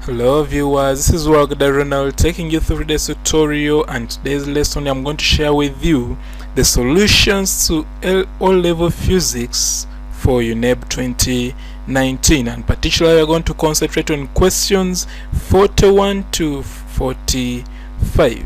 Hello viewers, this is Wagda Ronald taking you through this tutorial, and today's lesson I'm going to share with you the solutions to O-level physics for UNEB 2019, and particularly we're going to concentrate on questions 41 to 45.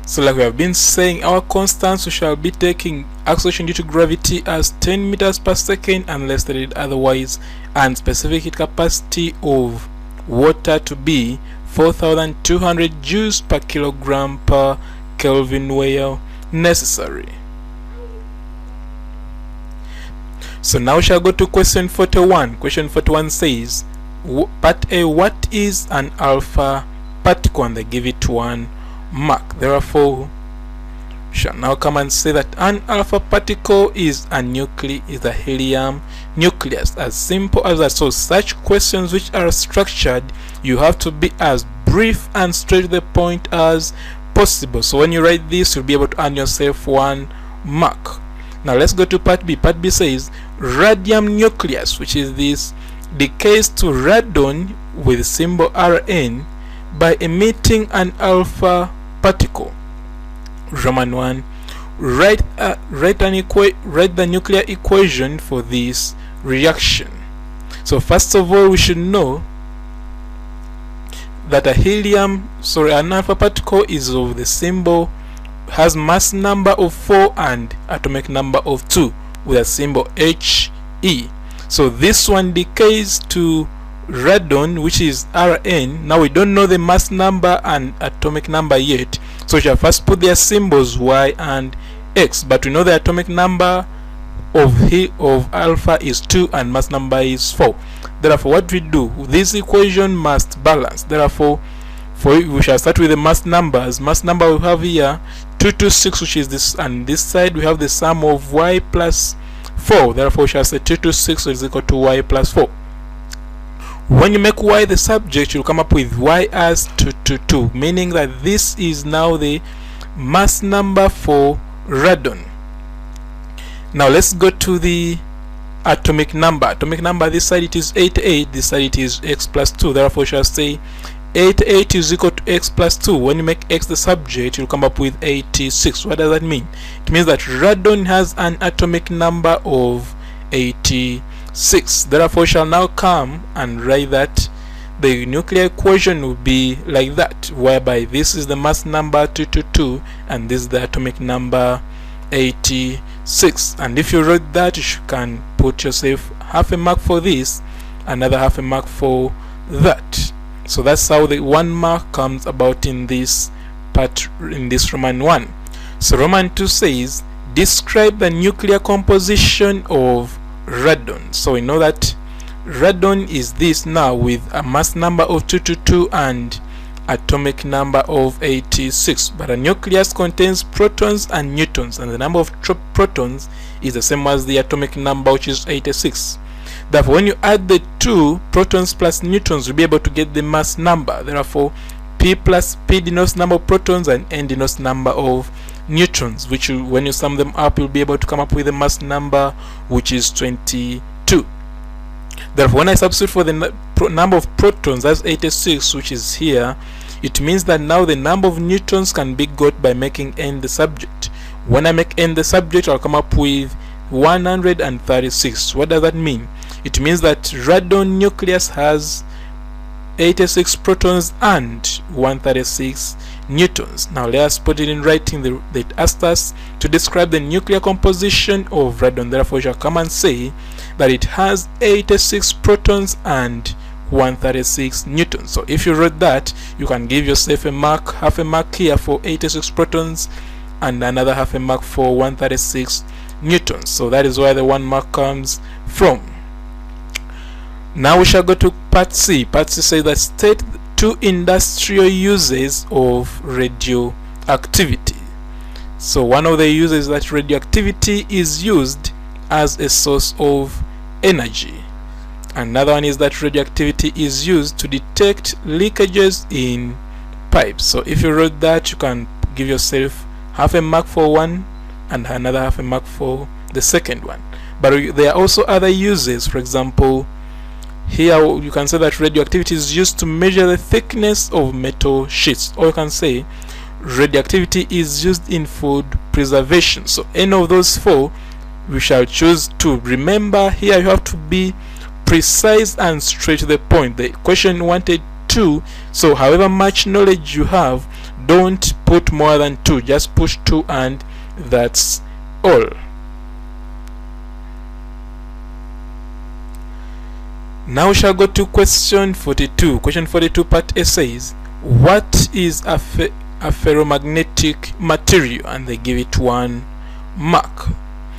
So like we have been saying, our constants, we shall be taking acceleration due to gravity as 10 meters per second unless stated otherwise, and specific heat capacity of water to be 4,200 joules per kilogram per Kelvin where necessary. So now we shall go to question 41. Question 41 says, part A, what is an alpha particle? And they give it 1 mark. Therefore, we shall now come and say that an alpha particle is a helium nucleus. As simple as that. So such questions which are structured, you have to be as brief and straight to the point as possible. So when you write this, you'll be able to earn yourself 1 mark. Now let's go to part B. Part B says radium nucleus, which is this, decays to radon with symbol Rn by emitting an alpha particle. Roman 1. Write the nuclear equation for this reaction. So first of all, we should know that an alpha particle is of the symbol, has mass number of 4 and atomic number of 2 with a symbol He. So this one decays to radon, which is Rn. Now we don't know the mass number and atomic number yet, so we shall first put their symbols Y and X, but we know the atomic number of alpha is 2 and mass number is 4. Therefore, what we do, this equation must balance. Therefore, we shall start with the mass numbers. Mass number we have here 226, which is this, and this side we have the sum of Y plus 4. Therefore, we shall say 226 is equal to Y plus 4. When you make Y the subject, you'll come up with Y as 222, meaning that this is now the mass number for radon. Now let's go to the atomic number. Atomic number, this side it is 88, this side it is X plus 2. Therefore, we shall say 88 is equal to X plus 2. When you make X the subject, you'll come up with 86. What does that mean? It means that radon has an atomic number of 86. Therefore, we shall now come and write that the nuclear equation will be like that, whereby this is the mass number 222 and this is the atomic number 86. And if you wrote that, you can put yourself half a mark for this, another half a mark for that. So that's how the 1 mark comes about in this part, in this Roman 1. So Roman 2 says, describe the nuclear composition of radon. So we know that radon is this now with a mass number of 222 and atomic number of 86. But a nucleus contains protons and neutrons, and the number of protons is the same as the atomic number, which is 86. Therefore, when you add the 2 protons plus neutrons, you'll be able to get the mass number. Therefore, P plus P denotes number of protons and N denotes number of neutrons, which when you sum them up, you'll be able to come up with a mass number which is 22. Therefore, when I substitute for the number of protons as 86, which is here, it means that now the number of neutrons can be got by making N the subject. When I make N the subject, I'll come up with 136. What does that mean? It means that radon nucleus has 86 protons and 136 neutrons. Now let us put it in writing. They asked us to describe the nuclear composition of radon. Therefore, we shall come and say that it has 86 protons and 136 neutrons. So if you wrote that, you can give yourself a mark, half a mark here for 86 protons and another half a mark for 136 neutrons. So that is where the 1 mark comes from. Now we shall go to part C. Part C says that state 2 industrial uses of radioactivity. So one of the uses is that radioactivity is used as a source of energy. Another one is that radioactivity is used to detect leakages in pipes. So if you wrote that, you can give yourself half a mark for one and another half a mark for the second one. But there are also other uses. For example, Here you can say that radioactivity is used to measure the thickness of metal sheets, or you can say radioactivity is used in food preservation. So any of those four we shall choose to. Remember, here you have to be precise and straight to the point. The question wanted 2, so however much knowledge you have, don't put more than 2, just push 2 and that's all. Now we shall go to question 42. Question 42 part A says, what is a ferromagnetic material? And they give it 1 mark.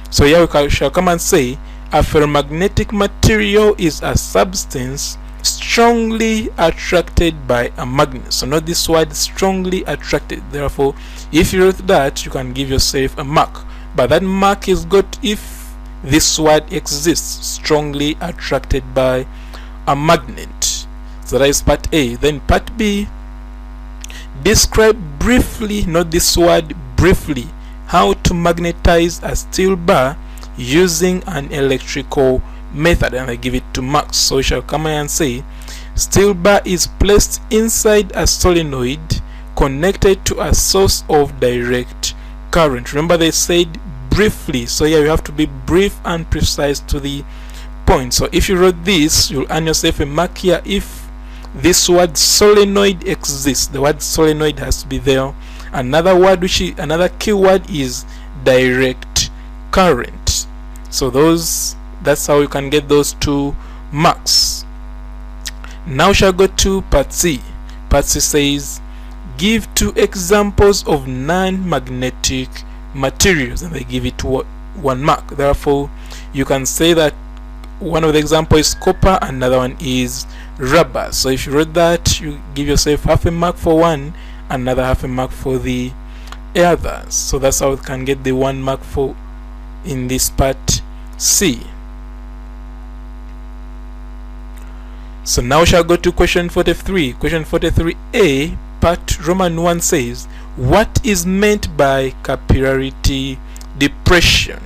So here we shall come and say a ferromagnetic material is a substance strongly attracted by a magnet. So note this word, strongly attracted. Therefore, if you wrote that, you can give yourself a mark. But that mark is got if this word exists, strongly attracted by a magnet. So that is part A. Then part B, describe briefly, not this word, briefly, how to magnetize a steel bar using an electrical method, and I give it 2 marks. So we shall come here and say steel bar is placed inside a solenoid connected to a source of direct current. Remember they said briefly, so here you have to be brief and precise to the point. So if you wrote this, you'll earn yourself a mark here if this word solenoid exists. The word solenoid has to be there. Another word another keyword is direct current. So that's how you can get those 2 marks. Now we shall go to part C. Part C says, give 2 examples of non-magnetic materials, and they give it 1 mark. Therefore, you can say that one of the examples is copper, another one is rubber. So if you wrote that, you give yourself half a mark for one, another half a mark for the others. So that's how you can get the 1 mark for in this part C. So now we shall go to question 43. Question 43A, part Roman 1 says, what is meant by capillarity depression?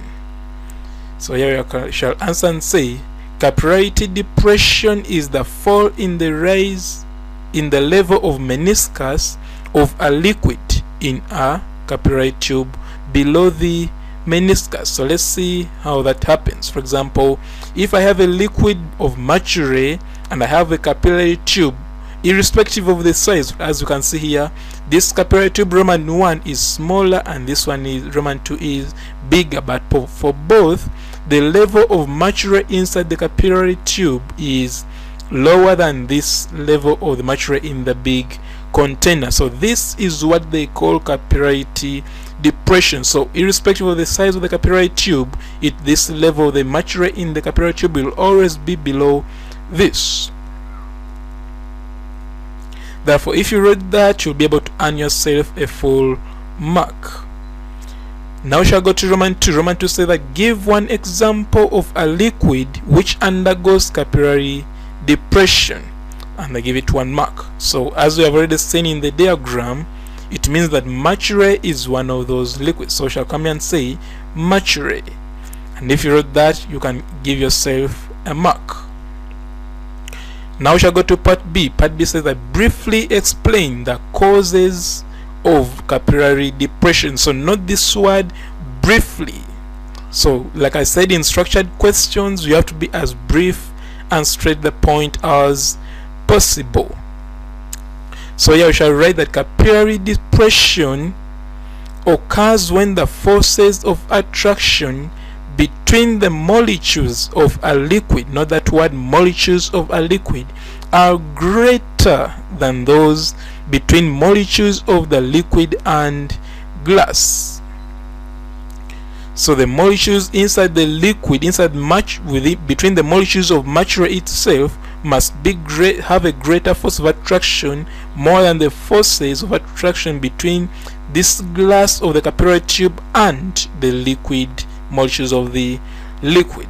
So here you shall answer and say, capillarity depression is the fall in the rise in the level of meniscus of a liquid in a capillary tube below the meniscus. So let's see how that happens. For example, if I have a liquid of mercury and I have a capillary tube, irrespective of the size, as you can see here, this capillary tube Roman 1 is smaller and this one is Roman 2 is bigger, but for both, the level of mercury inside the capillary tube is lower than this level of the mercury in the big container. So this is what they call capillarity depression. So irrespective of the size of the capillary tube, this level, the mercury in the capillary tube will always be below this. Therefore, if you wrote that, you'll be able to earn yourself a full mark. Now we shall go to Roman 2. Roman 2 says that give 1 example of a liquid which undergoes capillary depression, and I give it 1 mark. So as we have already seen in the diagram, it means that mercury is one of those liquids. So we shall come here and say mercury, and if you wrote that, you can give yourself a mark. Now we shall go to part B. Part B says that briefly explain the causes of capillary depression. So note this word briefly. So like I said, in structured questions, you have to be as brief and straight to the point as possible. So here we shall write that capillary depression occurs when the forces of attraction between the molecules of a liquid, not that word, molecules of a liquid, are greater than those between molecules of the liquid and glass. So the molecules inside the liquid, between the molecules of mercury itself, must be have a greater force of attraction, more than the forces of attraction between this glass of the capillary tube and the liquid molecules of the liquid.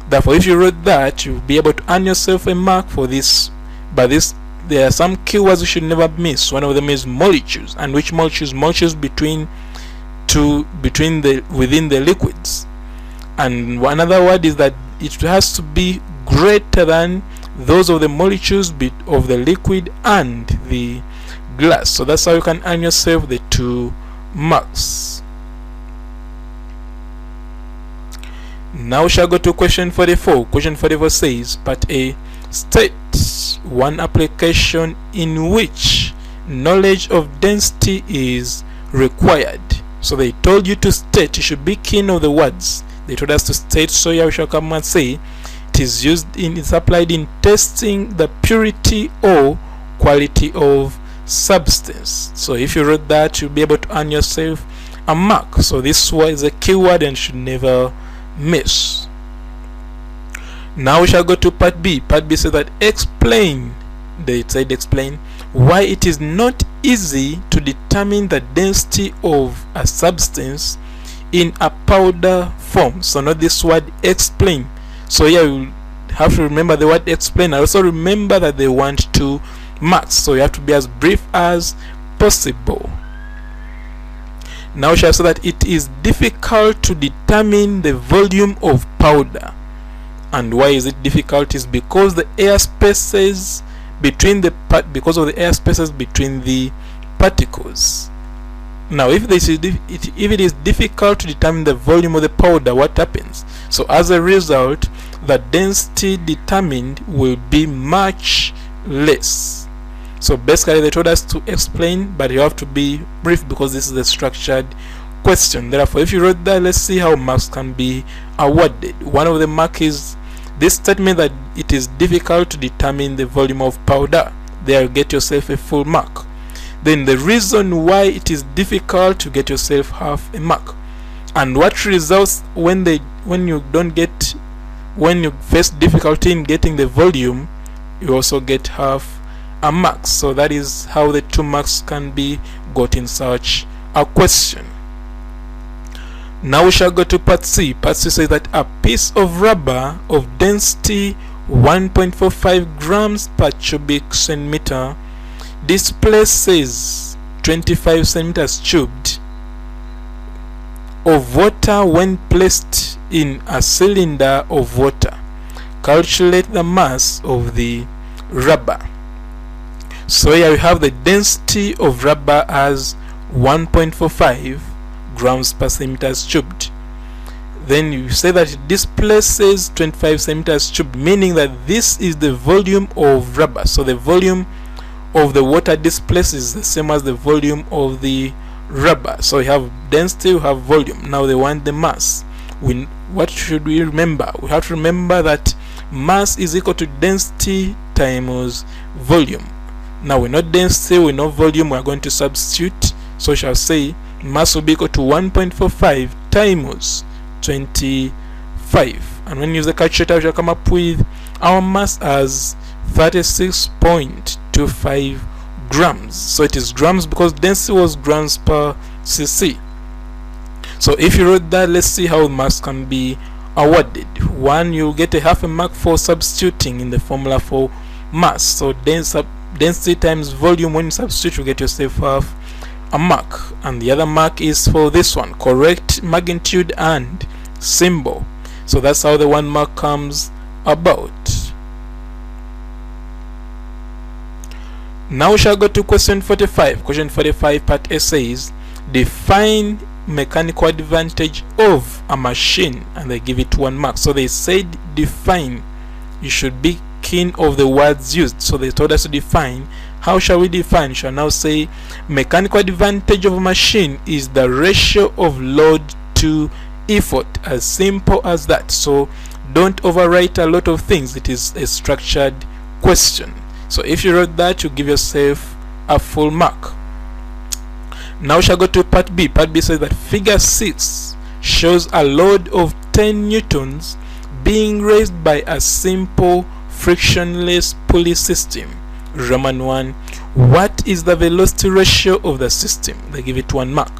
Therefore, if you wrote that, you'll be able to earn yourself a mark for this. But there are some keywords you should never miss. One of them is molecules. And which molecules? Molecules within the liquids. And another word is that it has to be greater than those of the molecules of the liquid and the glass. So that's how you can earn yourself the 2 marks. Now we shall go to question 44. Question 44 says, part A, state one application in which knowledge of density is required. So they told you to state, you should be keen of the words. They told us to state, so here we shall come and say it's applied in testing the purity or quality of substance. So if you wrote that, you'll be able to earn yourself a mark. So this was a keyword and should never miss. Now we shall go to part B. Part B says that explain, they said explain why it is not easy to determine the density of a substance in a powder form. So not this word explain. So here you have to remember the word explain. Also remember that they want 2 marks, so you have to be as brief as possible. Now we shall say that it is difficult to determine the volume of powder. And why is it difficult? Is because the air spaces between the particles. Now if it is difficult to determine the volume of the powder, what happens? So as a result, the density determined will be much less. So basically they told us to explain, but you have to be brief because this is a structured question. Therefore, if you wrote that, let's see how marks can be awarded. One of the marks is this statement that it is difficult to determine the volume of powder. There you get yourself a full mark. Then the reason why it is difficult, to get yourself half a mark. And what results when you face difficulty in getting the volume, you also get half a mark. So that is how the 2 marks can be got in such a question. Now we shall go to part C. Part C says that a piece of rubber of density 1.45 grams per cubic centimeter displaces 25 centimeters cubed of water when placed in a cylinder of water. Calculate the mass of the rubber. So here we have the density of rubber as 1.45 grams per centimeters cubed. Then you say that it displaces 25 centimeters cubed, meaning that this is the volume of rubber. So the volume of the water displaced is the same as the volume of the rubber. So we have density, we have volume. Now they want the mass. What should we remember? We have to remember that mass is equal to density times volume. Now we know density, we know volume, we are going to substitute. So we shall say mass will be equal to 1.45 times 25. And when you use the calculator, we shall come up with our mass as 36.25 grams. So it is grams because density was grams per cc. So if you wrote that, let's see how mass can be awarded. One, you'll get a half a mark for substituting in the formula for mass. So density times volume, when you substitute, you get yourself half a mark. And the other mark is for this one, correct magnitude and symbol. So that's how the 1 mark comes about. Now we shall go to question 45. Question 45 part A says define mechanical advantage of a machine, and they give it 1 mark. So they said define. You should be keen of the words used. So they told us to define. How shall we define? We shall now say mechanical advantage of a machine is the ratio of load to effort. As simple as that. So don't overwrite a lot of things. It is a structured question. So if you wrote that, you give yourself a full mark. Now we shall go to part B. Part B says that figure 6 shows a load of 10 newtons being raised by a simple frictionless pulley system. Roman 1. What is the velocity ratio of the system? They give it 1 mark.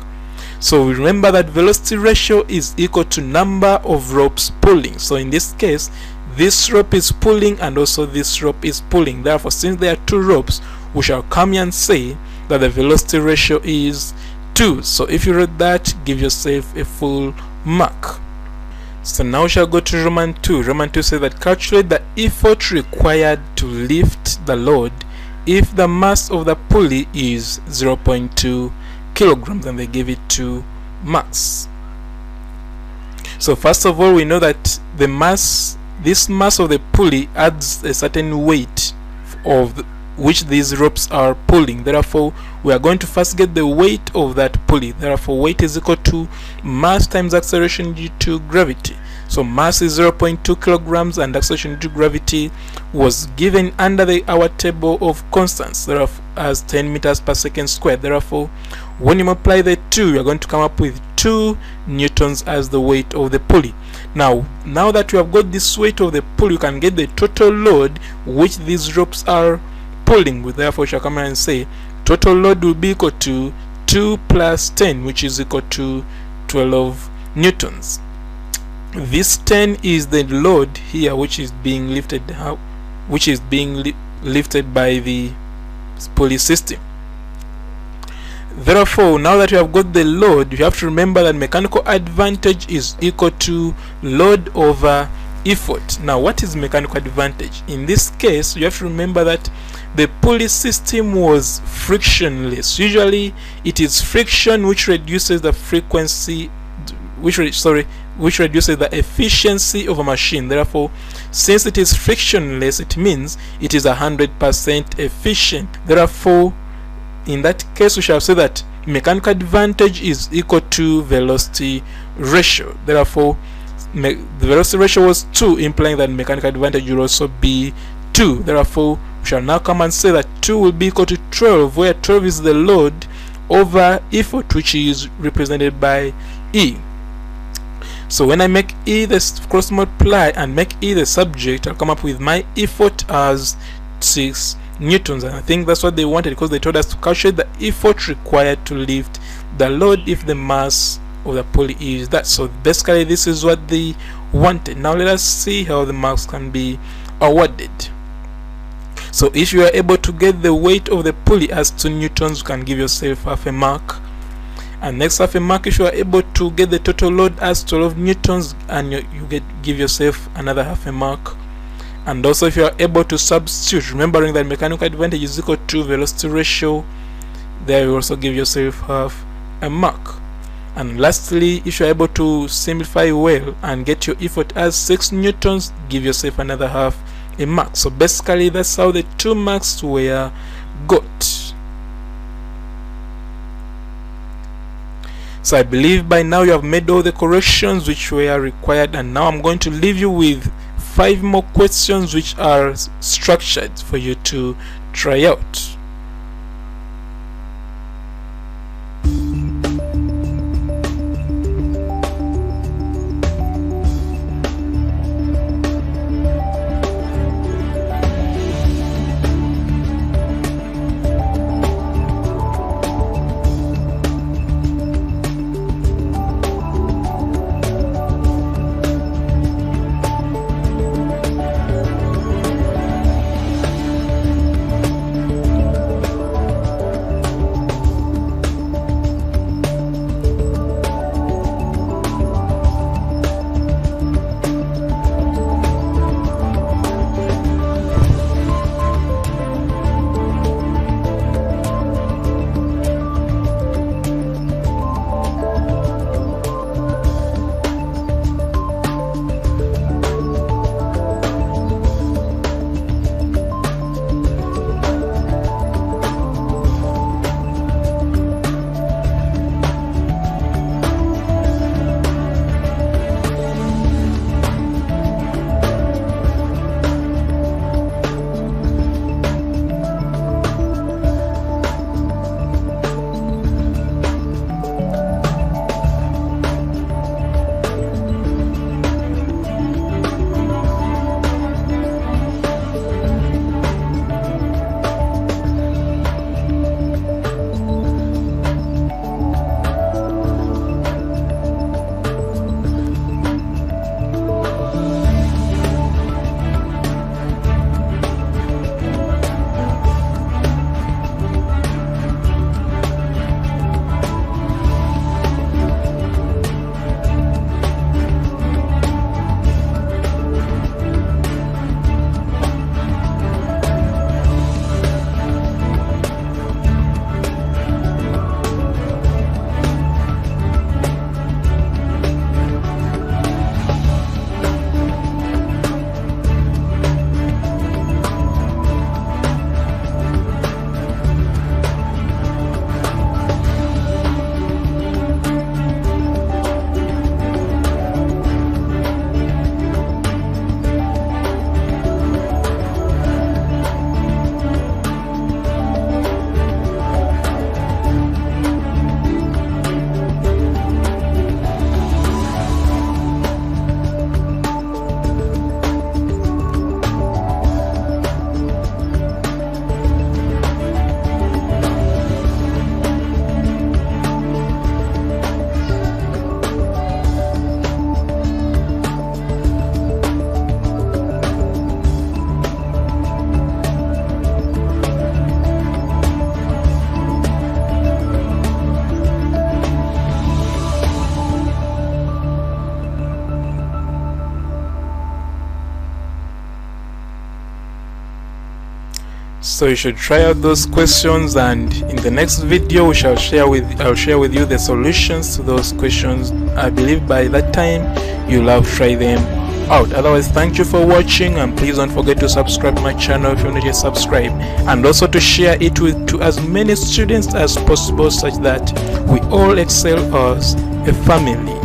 So we remember that velocity ratio is equal to number of ropes pulling. So in this case, this rope is pulling and also this rope is pulling. Therefore, since there are 2 ropes, we shall come here and say that the velocity ratio is 2. So if you read that, give yourself a full mark. So now we shall go to Roman 2. Roman 2 says that calculate the effort required to lift the load if the mass of the pulley is 0.2 kilograms, and they give it 2 marks. So first of all, we know that this mass of the pulley adds a certain weight of which these ropes are pulling. Therefore, we are going to first get the weight of that pulley. Therefore, weight is equal to mass times acceleration due to gravity. So mass is 0.2 kilograms and acceleration due to gravity was given under our table of constants, therefore as 10 meters per second squared. Therefore, when you multiply the two, you are going to come up with 2 newtons as the weight of the pulley. Now that you have got this weight of the pulley, you can get the total load which these ropes are pulling with. Therefore, you shall come here and say total load will be equal to 2 plus 10, which is equal to 12 newtons. This 10 is the load here which is being lifted lifted by the pulley system. Therefore, now that you have got the load, you have to remember that mechanical advantage is equal to load over effort. Now, what is mechanical advantage? In this case, you have to remember that the pulley system was frictionless. Usually, it is friction which reduces the frequency, which reduces the efficiency of a machine. Therefore, since it is frictionless, it means it is 100% efficient. Therefore, in that case, we shall say that mechanical advantage is equal to velocity ratio. Therefore, the velocity ratio was 2, implying that mechanical advantage will also be 2. Therefore, we shall now come and say that 2 will be equal to 12, where 12 is the load over effort, which is represented by E. So when I make E the cross multiply and make E the subject, I'll come up with my effort as 6 newtons, and I think that's what they wanted, because they told us to calculate the effort required to lift the load if the mass of the pulley is that. So basically, this is what they wanted. Now let us see how the marks can be awarded. So if you are able to get the weight of the pulley as 2 newtons, you can give yourself half a mark. And next half a mark if you are able to get the total load as 12 newtons, and give yourself another half a mark. And also, if you are able to substitute, remembering that mechanical advantage is equal to velocity ratio, there you also give yourself half a mark. And lastly, if you are able to simplify well and get your effort as 6 newtons, give yourself another half a mark. So basically, that's how the 2 marks were got. So I believe by now you have made all the corrections which were required, and now I'm going to leave you with 5 more questions which are structured for you to try out. So you should try out those questions, and in the next video I'll share with you the solutions to those questions. I believe by that time you'll have tried them out. Otherwise, thank you for watching, and please don't forget to subscribe to my channel if you're not yet subscribed, and also to share it to as many students as possible, such that we all excel as a family.